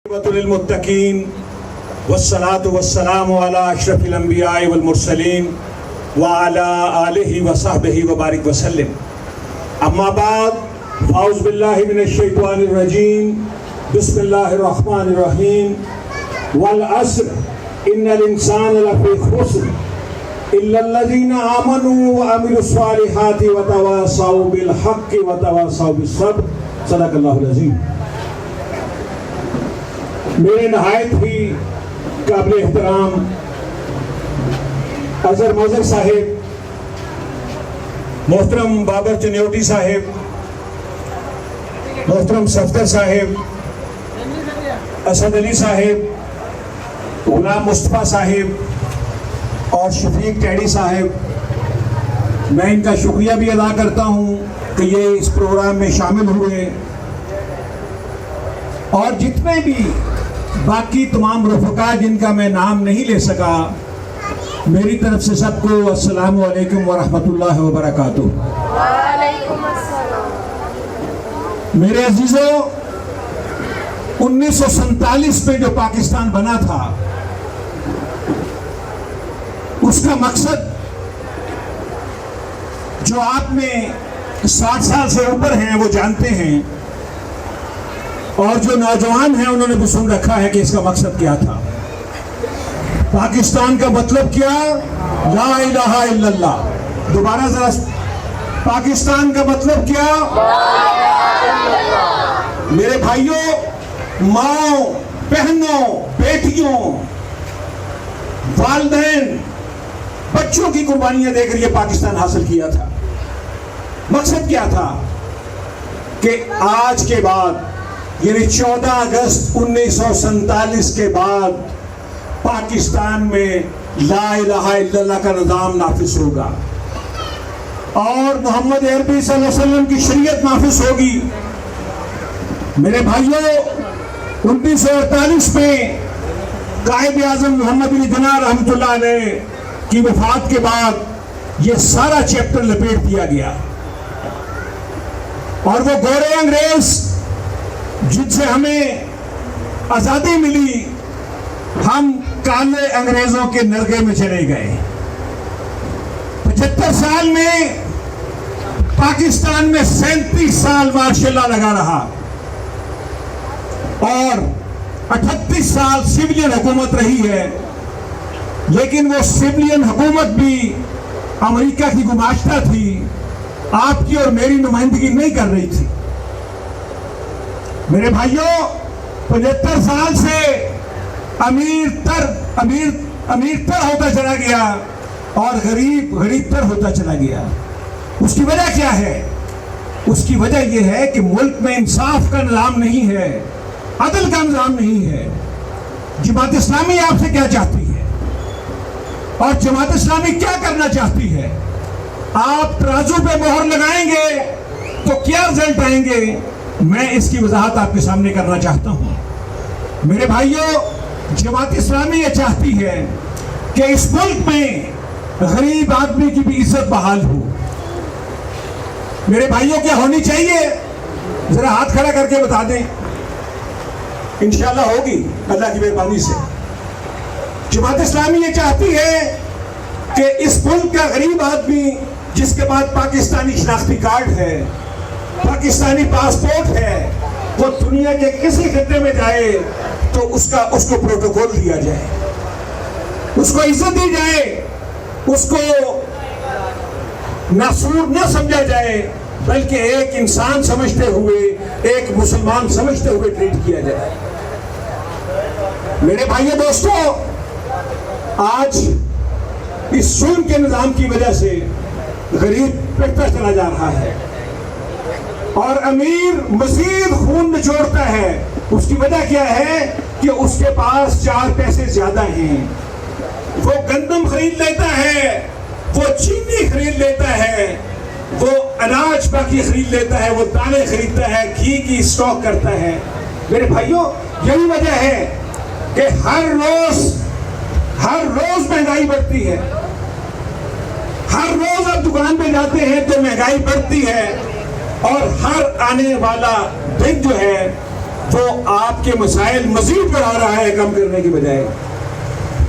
للمتقین والصلاة والسلام علی اشرف الانبیاء والمرسلین وعلی آلہ وصحبہ وبارک وسلم. اما بعد فاعوذ باللہ من الشیطان الرجیم بسم اللہ الرحمن الرحیم. والعصر ان الانسان لفی خسر الا الذین آمنوا وعملوا الصالحات وتواصوا بالحق وتواصوا بالصبر. صدق اللہ العظیم. میرے نہایت ہی قابل احترام اظہر موذر صاحب، محترم بابر چنیوٹی صاحب، محترم صفدر صاحب، اسد علی صاحب، غلام مصطفیٰ صاحب اور شفیق ٹیڈی صاحب، میں ان کا شکریہ بھی ادا کرتا ہوں کہ یہ اس پروگرام میں شامل ہوئے. اور جتنے بھی باقی تمام رفقا جن کا میں نام نہیں لے سکا، میری طرف سے سب کو السلام علیکم ورحمۃ اللہ وبرکاتہ. وعلیکم السلام. میرے عزیزوں، 1947 میں جو پاکستان بنا تھا، اس کا مقصد جو آپ میں 60 سال سے اوپر ہیں وہ جانتے ہیں، اور جو نوجوان ہیں انہوں نے بھی سن رکھا ہے کہ اس کا مقصد کیا تھا. پاکستان کا مطلب کیا؟ لا الہ الا اللہ. دوبارہ ذرا، پاکستان کا مطلب کیا؟ میرے بھائیوں، ماؤں، بہنوں، بیٹیوں، والدین، بچوں کی قربانیاں دے کر یہ پاکستان حاصل کیا تھا. مقصد کیا تھا؟ کہ آج کے بعد، یعنی 14 اگست 1947 کے بعد پاکستان میں لا الہ الا اللہ کا نظام نافذ ہوگا اور محمد عربی صلی اللہ علیہ وسلم کی شریعت نافذ ہوگی. میرے بھائیوں، 1948 میں قائد اعظم محمد علی جناح رحمۃ اللہ علیہ کی وفات کے بعد یہ سارا چیپٹر لپیٹ دیا گیا، اور وہ گورے انگریز جن سے ہمیں آزادی ملی، ہم کالے انگریزوں کے نرغے میں چلے گئے. 75 سال میں پاکستان میں 37 سال ماشاء اللہ لگا رہا، اور 38 سال سویلین حکومت رہی ہے. لیکن وہ سویلین حکومت بھی امریکہ کی گماشتہ تھی، آپ کی اور میری نمائندگی نہیں کر رہی تھی. میرے بھائیوں، 75 سال سے امیر تر ہوتا چلا گیا اور غریب تر ہوتا چلا گیا. اس کی وجہ کیا ہے؟ اس کی وجہ یہ ہے کہ ملک میں انصاف کا نظام نہیں ہے، عدل کا نظام نہیں ہے. جماعت اسلامی آپ سے کیا چاہتی ہے اور جماعت اسلامی کیا کرنا چاہتی ہے؟ آپ ترازو پہ مہر لگائیں گے تو کیا رزلٹ آئیں گے؟ میں اس کی وضاحت آپ کے سامنے کرنا چاہتا ہوں. میرے بھائیوں، جماعت اسلامی یہ چاہتی ہے کہ اس ملک میں غریب آدمی کی بھی عزت بحال ہو. میرے بھائیوں، کیا ہونی چاہیے؟ ذرا ہاتھ کھڑا کر کے بتا دیں. انشاءاللہ ہوگی اللہ کی مہربانی سے. جماعت اسلامی یہ چاہتی ہے کہ اس ملک کا غریب آدمی جس کے بعد پاکستانی شناختی کارڈ ہے، پاکستانی پاسپورٹ ہے، وہ دنیا کے کسی خطے میں جائے تو اس کو پروٹوکول دیا جائے، اس کو عزت دی جائے، اس کو ناسور نہ سمجھا جائے، بلکہ ایک انسان سمجھتے ہوئے، ایک مسلمان سمجھتے ہوئے ٹریٹ کیا جائے. میرے بھائیو دوستو، آج اس ظلم کے نظام کی وجہ سے غریب پڑتا چلا جا رہا ہے اور امیر مزید خون نچوڑتا ہے. اس کی وجہ کیا ہے؟ کہ اس کے پاس 4 پیسے زیادہ ہیں. وہ گندم خرید لیتا ہے، وہ چینی خرید لیتا ہے، وہ اناج باقی خرید لیتا ہے، وہ دانے خریدتا ہے، گھی کی اسٹاک کرتا ہے. میرے بھائیوں، یہی وجہ ہے کہ ہر روز مہنگائی بڑھتی ہے. ہر روز آپ دکان پہ جاتے ہیں تو مہنگائی بڑھتی ہے، اور ہر آنے والا دن جو ہے وہ آپ کے مسائل مزید بڑھا رہا ہے کم کرنے کی بجائے.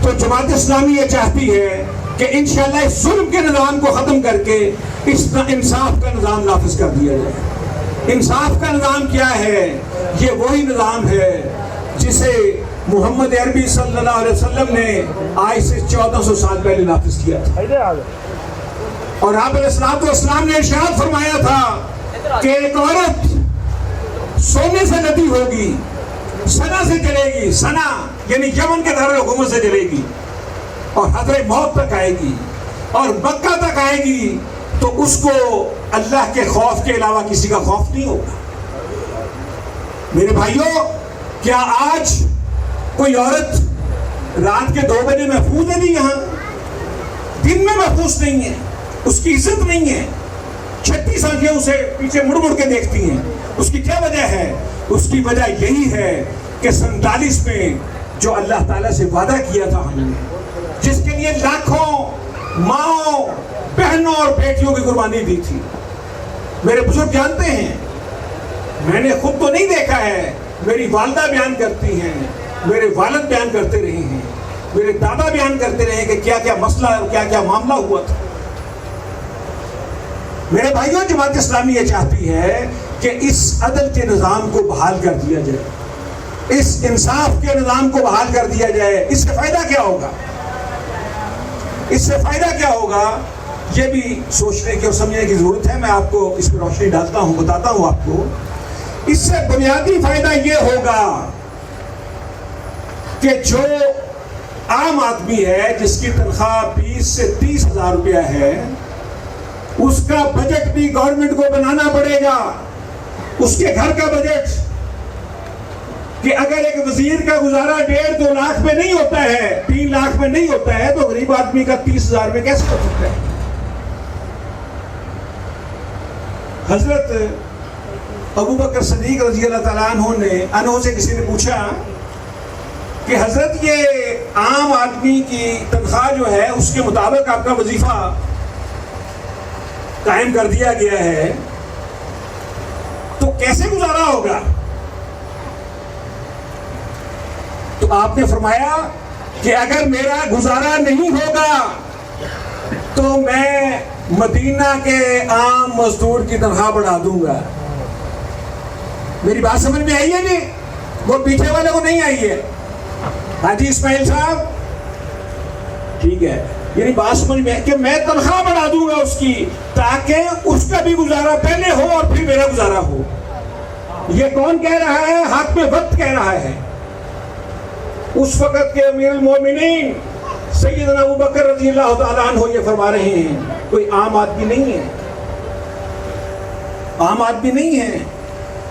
تو جماعت اسلامی یہ چاہتی ہے کہ انشاءاللہ اس ظلم کے نظام کو ختم کر کے اس انصاف کا نظام نافذ کر دیا جائے. انصاف کا نظام کیا ہے؟ یہ وہی نظام ہے جسے محمد عربی صلی اللہ علیہ وسلم نے آج سے 1400 سال پہلے نافذ کیا تھا. اور آپ علیہ الصلوۃ والسلام نے ارشاد فرمایا تھا کہ ایک عورت سونے سے لدی ہوگی، سنا سے چلے گی، سنا یعنی یمن کے دارالحکومت سے چلے گی، اور حضرت موت تک آئے گی اور مکہ تک آئے گی، تو اس کو اللہ کے خوف کے علاوہ کسی کا خوف نہیں ہوگا. میرے بھائیوں، کیا آج کوئی عورت رات کے 2 بجے محفوظ ہے؟ نہیں، یہاں دن میں محفوظ نہیں ہے، اس کی عزت نہیں ہے. 36 آنکھیں اسے پیچھے مڑ مڑ کے دیکھتی ہیں. اس کی کیا وجہ ہے؟ اس کی وجہ یہی ہے کہ 47 میں جو اللہ تعالیٰ سے وعدہ کیا تھا ہم نے، جس کے لیے لاکھوں ماؤں، بہنوں اور بیٹیوں کی قربانی دی تھی. میرے بزرگ جانتے ہیں، میں نے خود تو نہیں دیکھا ہے، میری والدہ بیان کرتی ہیں، میرے والد بیان کرتے رہے ہیں، میرے دادا بیان کرتے رہے کہ کیا کیا مسئلہ اور کیا کیا معاملہ ہوا تھا. میرے بھائیوں، جماعت اسلامی یہ چاہتی ہے کہ اس عدل کے نظام کو بحال کر دیا جائے، اس انصاف کے نظام کو بحال کر دیا جائے. اس سے فائدہ کیا ہوگا؟ اس سے فائدہ کیا ہوگا یہ بھی سوچنے کی اور سمجھنے کی ضرورت ہے. میں آپ کو اس پہ روشنی ڈالتا ہوں، بتاتا ہوں آپ کو. اس سے بنیادی فائدہ یہ ہوگا کہ جو عام آدمی ہے جس کی تنخواہ 20 سے 30 ہزار روپیہ ہے، اس کا بجٹ بھی گورنمنٹ کو بنانا پڑے گا. اس کے گھر کا بجٹ، کہ اگر ایک وزیر کا گزارا 1.5-2 لاکھ میں نہیں ہوتا ہے، 3 لاکھ میں نہیں ہوتا ہے، تو غریب آدمی کا 30 ہزار میں کیسے ہو سکتا ہے؟ حضرت ابو بکر صدیق رضی اللہ تعالیٰ عنہ سے کسی نے پوچھا کہ حضرت یہ عام آدمی کی تنخواہ جو ہے اس کے مطابق آپ کا وظیفہ قائم کر دیا گیا ہے، تو کیسے گزارا ہوگا؟ تو آپ نے فرمایا کہ اگر میرا گزارا نہیں ہوگا تو میں مدینہ کے عام مزدور کی تنخواہ بڑھا دوں گا. میری بات سمجھ میں آئی ہے نہیں؟ وہ پیچھے والے کو نہیں آئی ہے. حاجی اسماعیل صاحب ٹھیک ہے، یعنی بات سمجھ میں کہ میں تنخواہ بڑھا دوں گا اس کی، تاکہ اس کا بھی گزارا پہلے ہو اور پھر میرا گزارا ہو. یہ کون کہہ رہا ہے؟ حق میں وقت کہہ رہا ہے. اس وقت کے امیر المومنین سیدنا ابو بکر رضی اللہ تعالیٰ عنہ یہ فرما رہے ہیں. کوئی عام آدمی نہیں ہے، عام آدمی نہیں ہے.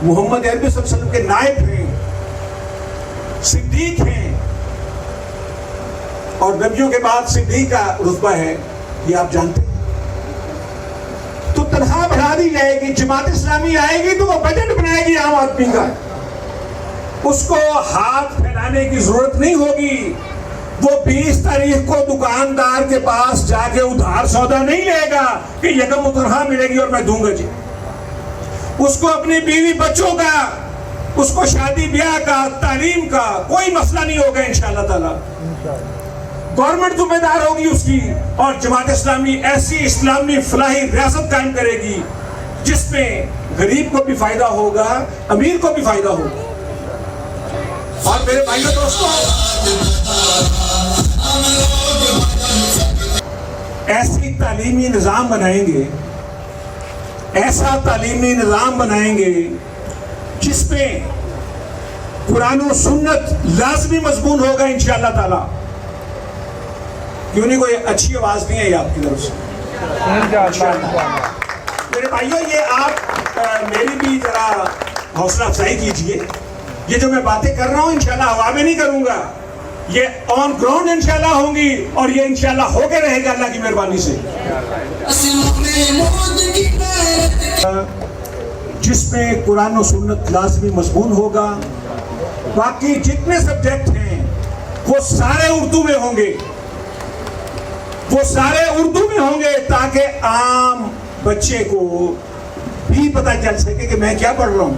محمد عربی صلی اللہ علیہ وسلم کے نائب ہیں، صدیق ہیں، اور نبیوں کے بعد صدیق کا رتبہ ہے، یہ آپ جانتے ہیں. تو تنخواہ بڑھا دی جائے گی. جماعت اسلامی آئے گی تو وہ بجٹ بنائے گی عام آدمی کا. اس کو ہاتھ پھیلانے کی ضرورت نہیں ہوگی. وہ 20 تاریخ کو دکاندار کے پاس جا کے ادھار سودا نہیں لے گا کہ یکم تنخواہ ملے گی اور میں دوں گا جی. اس کو اپنی بیوی بچوں کا، اس کو شادی بیاہ کا، تعلیم کا کوئی مسئلہ نہیں ہوگا انشاءاللہ تعالی. گورنمنٹ ذمہ دار ہوگی اس کی. اور جماعت اسلامی ایسی اسلامی فلاحی ریاست قائم کرے گی جس میں غریب کو بھی فائدہ ہوگا، امیر کو بھی فائدہ ہوگا. اور میرے بھائیوں دوستوں، ایسی تعلیمی نظام بنائیں گے، ایسا تعلیمی نظام بنائیں گے جس میں قرآن و سنت لازمی مضمون ہوگا انشاءاللہ تعالی. کیوں نہیں؟ کوئی اچھی آواز نہیں ہے آپ کی طرف سے؟ میرے بھائیوں، یہ آپ میری بھی ذرا حوصلہ افزائی کیجئے. یہ جو میں باتیں کر رہا ہوں انشاءاللہ ہوا میں نہیں کروں گا، یہ آن گراؤنڈ انشاءاللہ ہوں گی، اور یہ انشاءاللہ ہو کے رہے گا اللہ کی مہربانی سے. جس میں قرآن و سنت لازمی مضمون ہوگا. باقی جتنے سبجیکٹ ہیں وہ سارے اردو میں ہوں گے، وہ سارے اردو میں ہوں گے، تاکہ عام بچے کو بھی پتہ چل سکے کہ میں کیا پڑھ رہا ہوں.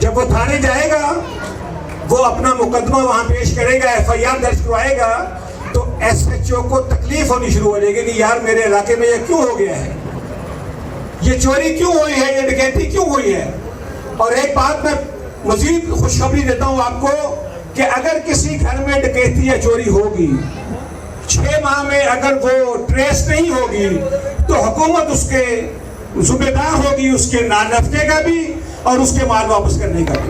جب وہ تھانے جائے گا، وہ اپنا مقدمہ وہاں پیش کرے گا، FIR درج کروائے گا، تو SHO کو تکلیف ہونی شروع ہو جائے گی کہ یار میرے علاقے میں یہ کیوں ہو گیا ہے، یہ چوری کیوں ہوئی ہے، یہ ڈکیتی کیوں ہوئی ہے۔ اور ایک بات میں مزید خوشخبری دیتا ہوں آپ کو کہ اگر کسی گھر میں ڈکیتی یا چوری ہوگی، 6 ماہ میں اگر وہ ٹریس نہیں ہوگی، تو حکومت اس کے ذمہ دار ہوگی، اس کے نفقے کا بھی اور اس کے مال واپس کرنے کا بھی۔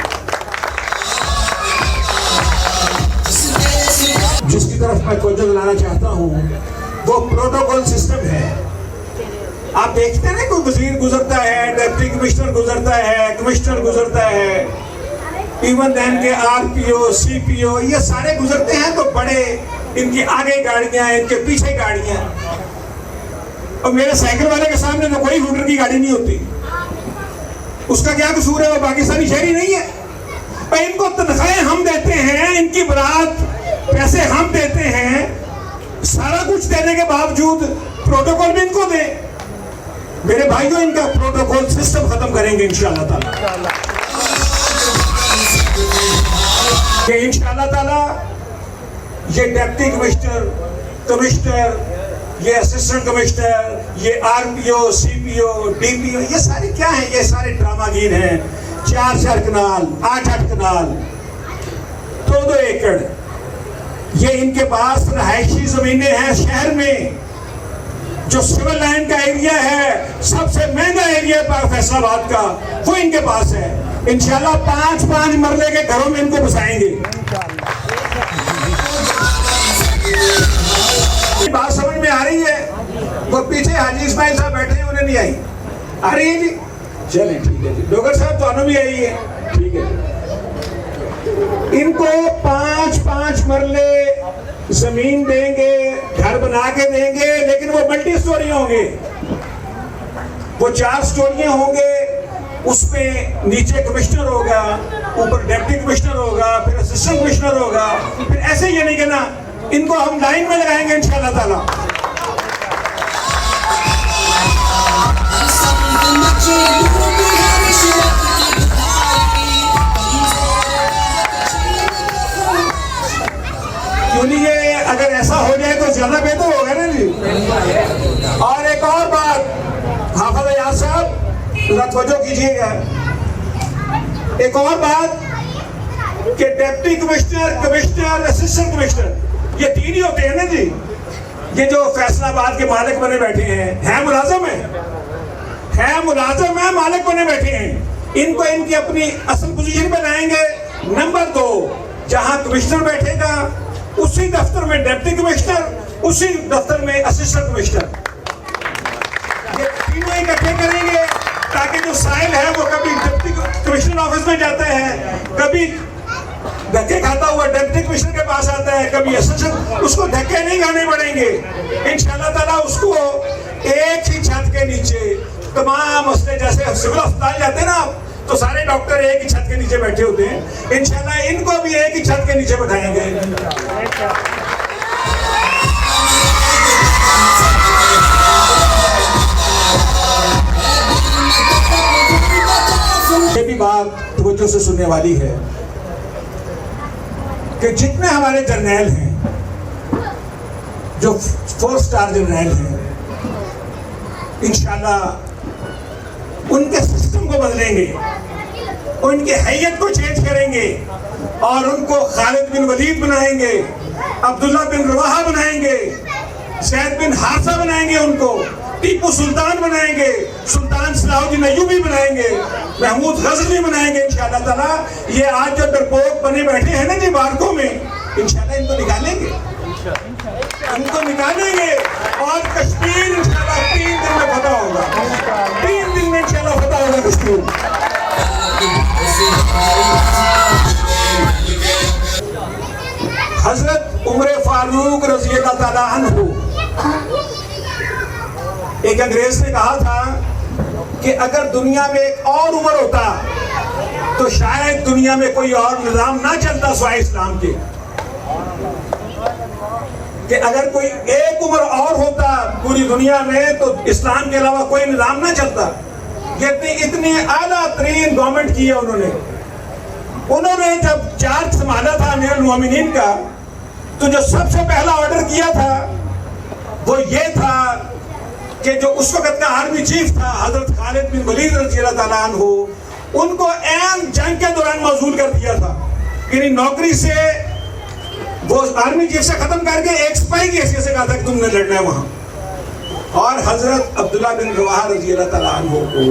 جس کی طرف میں توجہ دلانا چاہتا ہوں وہ پروٹوکول سسٹم ہے۔ آپ دیکھتے ہیں نا کوئی وزیر گزرتا ہے، ڈپٹی کمشنر گزرتا ہے، کمشنر گزرتا ہے، ایون دین کے RPO CPO یہ سارے گزرتے ہیں تو بڑے، ان کی آگے گاڑیاں، ان کے پیچھے گاڑیاں، اور میرے سائیکل والے کے سامنے تو کوئی ہوٹر کی گاڑی نہیں ہوتی۔ اس کا کیا قصور ہے، وہ پاکستانی شہری نہیں ہے؟ اور ان کو تنخواہیں ہم دیتے ہیں، ان کی برات پیسے ہم دیتے ہیں، سارا کچھ دینے کے باوجود پروٹوکول بھی ان کو دیں۔ میرے بھائیوں، ان کا پروٹوکول سسٹم ختم کریں گے انشاءاللہ تعالی، کہ انشاءاللہ تعالی یہ ڈپٹی کمشنر، کمشنر، یہ اسسٹنٹ کمشنر، یہ RPO CPO DPO یہ سارے کیا ہیں؟ یہ سارے ڈرامہ گیر ہیں۔ 4 کنال، 8 کنال، 2 ایکڑ، یہ ان کے پاس رہائشی زمینیں ہیں شہر میں۔ جو سول لائن کا ایریا ہے، سب سے مہنگا ایریا فیصل آباد کا، وہ ان کے پاس ہے۔ انشاءاللہ 5 مرلے کے گھروں میں ان کو بسائیں گے۔ بات سمجھ میں آ رہی ہے؟ وہ پیچھے حاجی اسماعیل صاحب بیٹھے ہیں، انہیں نہیں آئی؟ آ رہی ہے جی؟ چلیں ٹھیک ہے جی۔ ڈوگر صاحب تو انہوں بھی آئی ہے، ٹھیک ہے۔ ان کو 5 مرلے زمین دیں گے، گھر بنا کے دیں گے، لیکن وہ ملٹی سٹوری ہوں گے۔ وہ 4 سٹوریاں ہوں گے، اس پہ نیچے کمشنر ہوگا، اوپر ڈپٹی کمشنر ہوگا، پھر اسسٹنٹ کمشنر ہوگا، پھر ایسے ہی نہیں کہنا، ان کو ہم لائن میں لگائیں گے انشاءاللہ تعالی۔ کیوں نہیں؟ یہ اگر ایسا ہو جائے تو زیادہ بہتر ہوگا نا جی۔ اور ایک اور بات، حافظ ایاز صاحب ذرا توجہ کیجیے گا، ایک اور بات کہ deputy commissioner, commissioner, assistant commissioner یہ 3 ہی ہوتے ہیں نا جی۔ یہ جو فیصل آباد کے مالک بنے بیٹھے ہیں ملازم ہیں، ملازم ہیں، مالک بنے بیٹھے ہیں۔ ان کو ان کی اپنی اصل پوزیشن پہ لائیں گے۔ نمبر 2، جہاں کمشنر بیٹھے گا اسی دفتر میں ڈپٹی کمشنر، اسی دفتر میں اسسٹنٹ کمشنر، یہ تینوں اکٹھے کریں گے تاکہ جو سائل ہے وہ کبھی ڈپٹی کمشنر آفس میں جاتا ہے، کبھی دھکے کھاتا ہوا ڈپٹی کمشنر کے پاس آتا ہے، کبھی اسسٹنٹ، اس کو دھکے نہیں کھانے پڑیں گے انشاءاللہ تعالیٰ۔ اس کو ایک ہی چھت کے نیچے تمام مسئلے، جیسے سول اسپتال جاتے ہیں نا تو سارے ڈاکٹر ایک ہی چھت کے نیچے بیٹھے ہوتے ہیں، انشاءاللہ ان کو بھی ایک ہی چھت کے نیچے بٹھائیں گے۔ یہ بھی بات توجہ سے سننے والی ہے کہ جتنے ہمارے جرنیل ہیں، جو 4 سٹار جرنیل ہیں، انشاءاللہ ان کے سسٹم کو بدلیں گے، ان کی حیت کو چینج کریں گے، اور ان کو خالد بن ولید بنائیں گے، عبداللہ بن رواحہ بنائیں گے، زید بن حارثہ بنائیں گے، ان کو ٹیپو سلطان بنائیں گے، سلطان صلاح الدین ایوبی بنائیں گے، محمود غزنوی بنائیں گے انشاءاللہ تعالیٰ۔ یہ آج جو ڈرپوک بنے بیٹھے ہیں نا جی بارکوں میں، انشاءاللہ ان کو نکالیں گے، ان کو نکالیں گے، اور کشمیر انشاءاللہ 3 دن میں فتح ہوگا، 3 دن میں انشاءاللہ فتح ہوگا کشمیر۔ حضرت عمر فاروق رضی اللہ تعالیٰ عنہ، ایک انگریز نے کہا تھا کہ اگر دنیا میں ایک اور عمر ہوتا تو شاید دنیا میں کوئی اور نظام نہ چلتا سوائے اسلام کے، کہ اگر کوئی ایک عمر اور ہوتا پوری دنیا میں تو اسلام کے علاوہ کوئی نظام نہ چلتا۔ یہ اتنی اعلیٰ ترین گورنمنٹ کی ہے انہوں نے، انہوں نے جب چارج سنبھالا تھا امیر المومنین کا تو جو سب سے پہلا آرڈر کیا تھا وہ یہ تھا کہ جو اس وقت کا آرمی چیف تھا حضرت خالد بن ولید رضی اللہ تعالیٰ عنہ، ان کو عین جنگ کے دوران معزول کر دیا تھا، یعنی نوکری سے وہ آرمی چیف سے ختم کر کے ایک سپاہی کی حیثیت سے کہا تھا کہ تم نے لڑنا ہے وہاں، اور حضرت عبداللہ بن رواحہ رضی اللہ تعالیٰ عنہ کو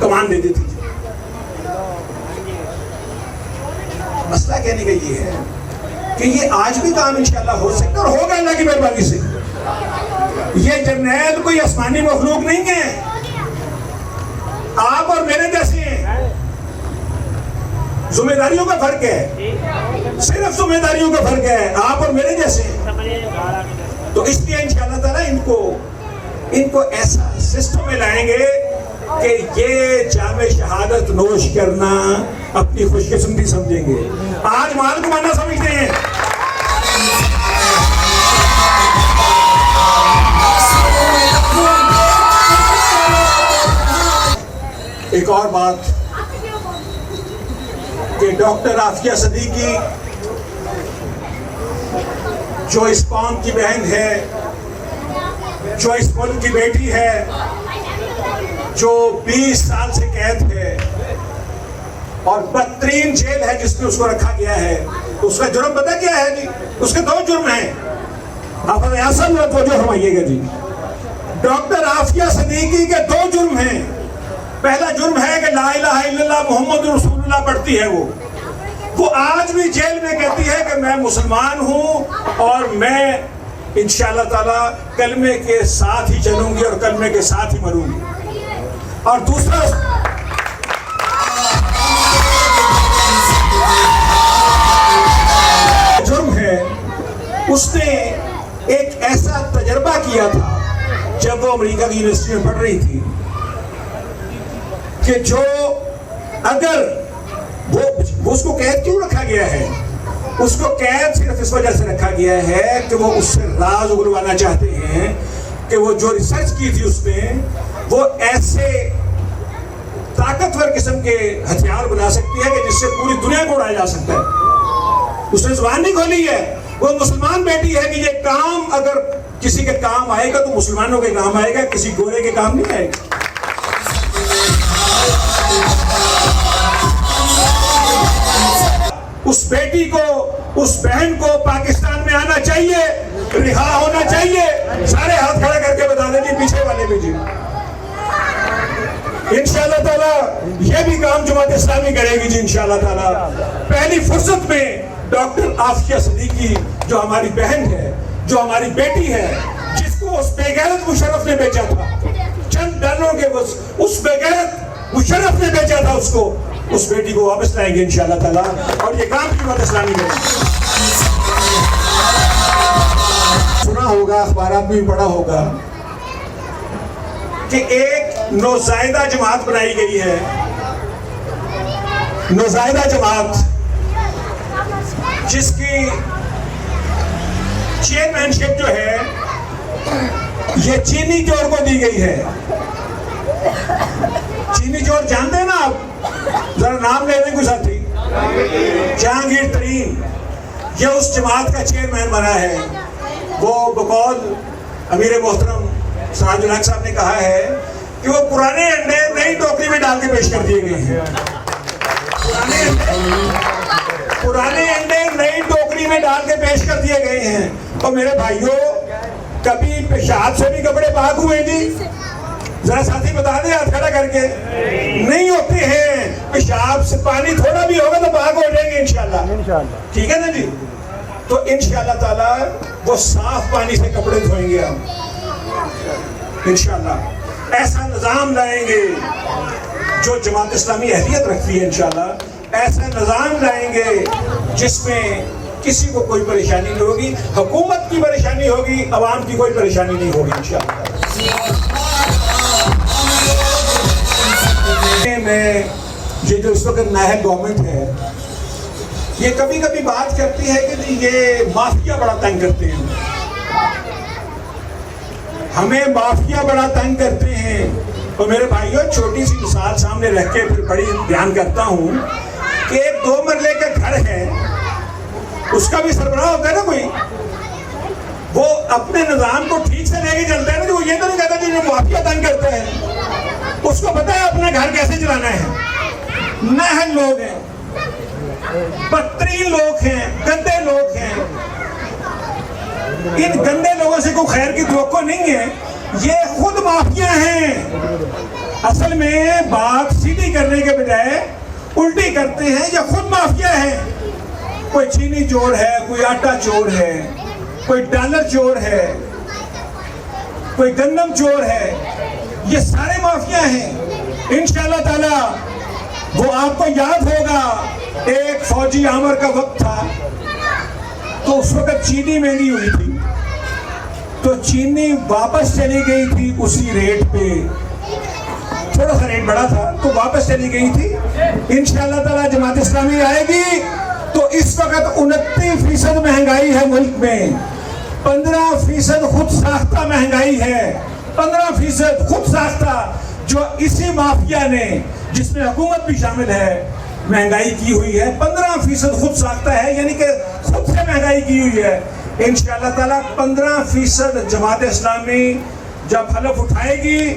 کمان دے دی تھی۔ مسئلہ کہنے کا یہ ہے کہ یہ آج بھی کام انشاءاللہ ہو سکتا ہے اور ہوگا اللہ کی مہربانی سے۔ یہ جرنیل کوئی آسمانی مخلوق نہیں ہے، آپ اور میرے جیسے ہیں، ذمہ داریوں کا فرق ہے، صرف ذمہ داریوں کا فرق ہے، آپ اور میرے جیسے ہیں۔ تو اس لیے انشاءاللہ تعالیٰ ان کو ایسا سسٹم میں لائیں گے کہ یہ جام شہادت نوش کرنا اپنی خوش قسمتی سمجھیں گے۔ آج مال کو مانا سمجھتے ہیں۔ ایک اور بات کہ ڈاکٹر عافیہ صدیقی جو اس قوم کی بہن ہے، جو اس ملک کی بیٹی ہے، جو 20 سال سے قید ہے اور بدترین جیل ہے جس میں اس کو رکھا گیا ہے، اس کا جرم پتہ کیا ہے جی؟ اس کے 2 جرم ہیں، آپ ریاست میں توجہ فرمائیے گا جی۔ ڈاکٹر عافیہ صدیقی کے 2 جرم ہیں۔ پہلا جرم ہے کہ لا الہ الا اللہ محمد رسول اللہ پڑھتی ہے، وہ آج بھی جیل میں کہتی ہے کہ میں مسلمان ہوں اور میں انشاءاللہ تعالیٰ کلمے کے ساتھ ہی چلوں گی اور کلمے کے ساتھ ہی مروں گی۔ اور دوسرا جرم ہے، اس نے ایک ایسا تجربہ کیا تھا جب وہ امریکہ کی یونیورسٹی میں پڑھ رہی تھی کہ جو اگر وہ اس کو قید کیوں رکھا گیا ہے؟ اس کو قید صرف اس وجہ سے رکھا گیا ہے کہ وہ اس سے راز اگلوانا چاہتے ہیں کہ وہ جو ریسرچ کی تھی اس میں وہ ایسے طاقتور قسم کے ہتھیار بنا سکتی ہے کہ جس سے پوری دنیا کو اڑایا جا سکتا ہے۔ اس نے زبان نہیں کھولی ہے، وہ مسلمان بیٹی ہے کہ یہ کام اگر کسی کے کام آئے گا تو مسلمانوں کے کام آئے گا، کسی گورے کے کام نہیں آئے گا۔ اس بیٹی کو، اس بہن کو پاکستان میں آنا چاہیے، رہا ہونا چاہیے۔ سارے ہاتھ کھڑا کر کے بتا دیں جی، پیچھے والے بھی جی۔ انشاءاللہ تعالیٰ یہ بھی کام جماعت اسلامی کرے گی جی انشاءاللہ تعالیٰ۔ پہلی فرصت میں ڈاکٹر عافیہ صدیقی جو ہماری بہن ہے، جو ہماری بیٹی ہے، جس کو اس بے غیرت مشرف نے بیچا تھا چند ڈالروں کے، اس بے غیرت مشرف نے بیچا تھا اس کو، اس بیٹی کو واپس لائیں گے انشاءاللہ تعالیٰ، اور یہ کام جماعت اسلامی کرے گی۔ سنا ہوگا، اخبارات میں بھی پڑھا ہوگا کہ ایک نوزائیدہ جماعت بنائی گئی ہے، نوزائیدہ جماعت، جس کی چیئرمین شپ جو ہے یہ چینی چور کو دی گئی ہے۔ چینی چور جانتے ہیں نا آپ؟ ذرا نام لے دیں کوئی ساتھی۔ جہانگیر ترین یہ اس جماعت کا چیئرمین بنا ہے۔ وہ بقول امیر محترم سراج الحق صاحب نے کہا ہے کہ وہ پرانے انڈے نئی ٹوکری میں ڈال کے پیش کر دیے گئے ہیں۔ پرانے انڈے نئی ٹوکری میں ڈال کے پیش کر دیے گئے ہیں۔ اور میرے بھائیوں، کبھی پیشاب سے بھی کپڑے پاک ہوئے جی؟ ذرا ساتھی بتا دیں ہاتھ کھڑا کر کے۔ نہیں ہوتے ہیں، پیشاب سے پانی تھوڑا بھی ہوگا تو پاک ہو جائیں گے انشاءاللہ، ٹھیک ہے نا جی؟ تو انشاءاللہ تعالیٰ وہ صاف پانی سے کپڑے دھوئیں گے ہم انشاءاللہ۔ ایسا نظام لائیں گے جو جماعت اسلامی اہلیت رکھتی ہے انشاءاللہ، ایسا نظام لائیں گے جس میں کسی کو کوئی پریشانی نہیں ہوگی، حکومت کی پریشانی ہوگی، عوام کی کوئی پریشانی نہیں ہوگی انشاءاللہ۔ میں یہ جو اس وقت نائب گورنمنٹ ہے یہ کبھی کبھی بات کرتی ہے کہ یہ مافیا بڑا تنگ کرتے ہیں، ہمیں مافیا بڑا تنگ کرتے ہیں۔ اور میرے بھائیوں، چھوٹی سی مثال سامنے رکھ کے پھر بڑی بیان کرتا ہوں ایک 2 مرلے کا گھر ہے، اس کا بھی سربراہ ہوتا ہے نا کوئی، وہ اپنے نظام کو ٹھیک سے لے کے چلتا ہے نا، وہ یہ تو نہیں کہتا کہ یہ معافیہ تنگ کرتا ہے، اس کو پتا ہے اپنا گھر کیسے چلانا ہے۔ نااہل لوگ ہیں، بدترین لوگ ہیں، گندے لوگ ہیں، ان گندے لوگوں سے کوئی خیر کی توقع نہیں ہے، یہ خود مافیا ہیں۔ اصل میں بات سیدھی کرنے کے بجائے الٹی کرتے ہیں، یہ خود مافیا ہیں۔ کوئی چینی چور ہے، کوئی آٹا چور ہے، کوئی ڈالر چور ہے، کوئی گندم چور ہے، یہ سارے مافیا ہیں۔ انشاءاللہ تعالی وہ آپ کو یاد ہوگا، ایک فوجی آمر کا وقت تھا تو اس وقت چینی مہنگی ہوئی تھی، تو چینی واپس چلی گئی تھی اسی ریٹ پہ، تھوڑا سا ریٹ بڑا تھا تو واپس چلی گئی تھی۔ انشاءاللہ تعالی جماعت اسلامی آئے گی تو اس وقت 29% مہنگائی ہے ملک میں، 15% خود ساختہ مہنگائی ہے، 15% خود ساختہ، جو اسی مافیا نے، جس میں حکومت بھی شامل ہے، مہنگائی کی ہوئی ہے۔ 15% خود ساختہ ہے، یعنی کہ خود سے مہنگائی کی ہوئی ہے۔ انشاءاللہ تعالی 15% جماعت اسلامی جب حلف اٹھائے گی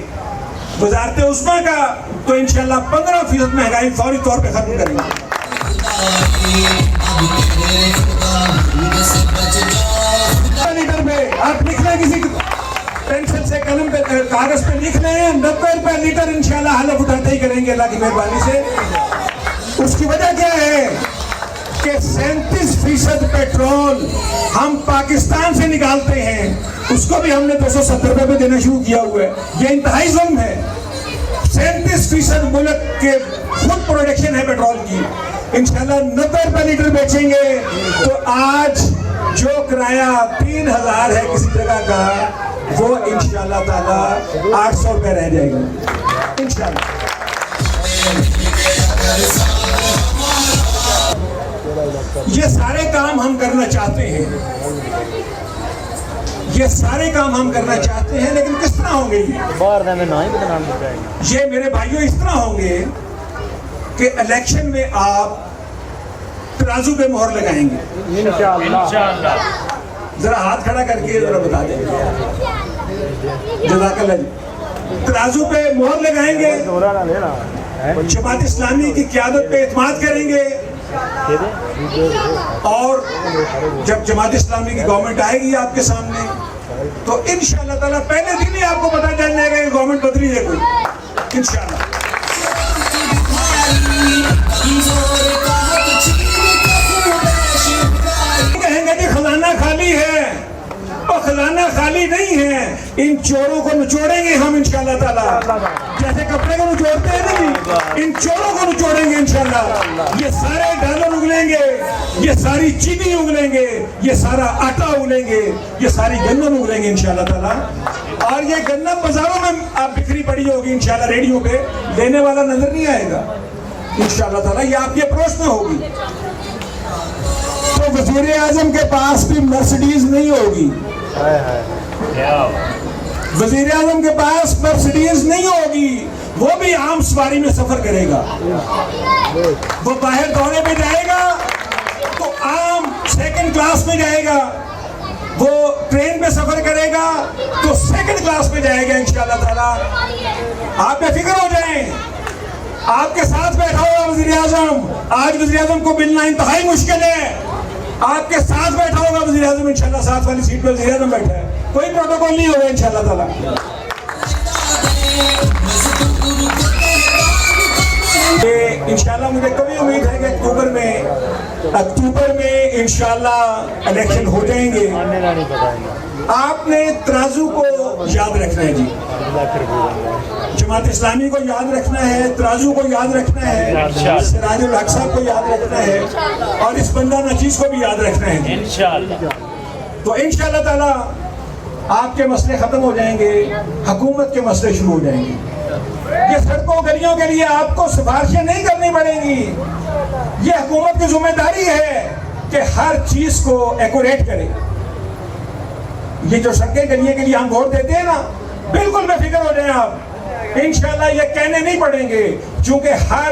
وزارت عظمیٰ کا تو انشاءاللہ 15% مہنگائی فوری طور پہ ختم کریں گے۔ لیٹر پہ آپ لکھ لیں، کسی پینسل سے قلم پہ کاغذ پہ لکھ لیں، 90 روپے لیٹر انشاءاللہ حلف اٹھاتے ہی کریں گے اللہ کی مہربانی سے۔ اس کی وجہ کیا ہے کہ 37% پیٹرول ہم پاکستان سے نکالتے ہیں، اس کو بھی ہم نے 270 روپے پہ دینا شروع کیا ہوا ہے۔ یہ انتہائی ظلم ہے۔ 37% ملک کے خود پروڈکشن ہے پیٹرول کی، انشاءاللہ 90 روپے لیٹر بیچیں گے تو آج جو کرایہ 3000 ہے کسی جگہ کا، وہ انشاءاللہ تعالی 800 روپے رہ جائے گا انشاءاللہ۔ یہ سارے کام ہم کرنا چاہتے ہیں، یہ سارے کام ہم کرنا چاہتے ہیں، لیکن کس طرح ہوں گے یہ میرے بھائیوں؟ اس طرح ہوں گے کہ الیکشن میں آپ ترازو پہ مہر لگائیں گے انشاءاللہ۔ ذرا ہاتھ کھڑا کر کے ذرا بتا دیں، جزاک اللہ جی۔ ترازو پہ مہر لگائیں گے، جماعت اسلامی کی قیادت پہ اعتماد کریں گے، اور جب جماعت اسلامی کی گورنمنٹ آئے گی آپ کے سامنے تو انشاءاللہ تعالیٰ پہلے دن ہی آپ کو پتہ چل جائے گا کہ گورنمنٹ بدلی ہے کوئی انشاءاللہ۔ کہیں گے کہ خزانہ خالی ہے، اور خزانہ خالی نہیں ہے، ان چوروں کو نچوڑیں گے ہم انشاءاللہ تعالیٰ، جیسے کپڑے کو نچوڑتے ہیں نا جی، ان چوروں کو نچوڑیں گے انشاءاللہ۔ یہ سارے ڈالر اگلیں گے، یہ ساری چینی اگلیں گے، یہ سارا آٹا اگلیں گے، یہ ساری گندم اگلیں گے انشاءاللہ تعالیٰ، اور یہ گندم بازاروں میں آپ بکھری پڑی ہوگی انشاءاللہ، ریڈیو پہ لینے والا نظر نہیں آئے گا انشاءاللہ تعالیٰ، یہ آپ کی اپروچ میں ہوگی۔ تو وزیر اعظم کے پاس بھی مرسڈیز نہیں ہوگی، وزیر اعظم کے پاس مرسڈیز نہیں ہوگی، وہ بھی عام سواری میں سفر کرے گا، وہ باہر دورے پہ جائے گا تو عام 2nd کلاس میں جائے گا، وہ ٹرین پہ سفر کرے گا تو 2nd کلاس میں جائے گا انشاءاللہ تعالیٰ۔ آپ بے فکر ہو جائیں، آپ کے ساتھ بیٹھا ہوگا وزیر اعظم، آج وزیر اعظم کو ملنا انتہائی مشکل ہے، آپ کے ساتھ بیٹھا ہوگا وزیر اعظم انشاءاللہ، ساتھ والی سیٹ پہ وزیر اعظم بیٹھا ہے، کوئی پروٹوکول نہیں ہوگا انشاءاللہ تعالیٰ۔ انشاءاللہ مجھے کبھی امید ہے کہ اکتوبر میں انشاءاللہ الیکشن ہو جائیں گے۔ آپ نے ترازو کو یاد رکھنا ہے جی، جماعت اسلامی کو یاد رکھنا ہے، ترازو کو یاد رکھنا ہے، سراج الحق صاحب کو یاد رکھنا ہے، اور اس بندہ نچیز کو بھی یاد رکھنا ہے انشاءاللہ۔ تو انشاءاللہ تعالیٰ آپ کے مسئلے ختم ہو جائیں گے، حکومت کے مسئلے شروع ہو جائیں گے۔ یہ سڑکوں گلیوں کے لیے آپ کو سفارشیں نہیں کرنی پڑیں گی، یہ حکومت کی ذمہ داری ہے کہ ہر چیز کو ایکوریٹ کرے۔ یہ جو سڑکیں گلیوں کے لیے ہم ووٹ دیتے ہیں نا، بالکل بے فکر ہو جائیں آپ، انشاءاللہ یہ کہنے نہیں پڑیں گے، چونکہ ہر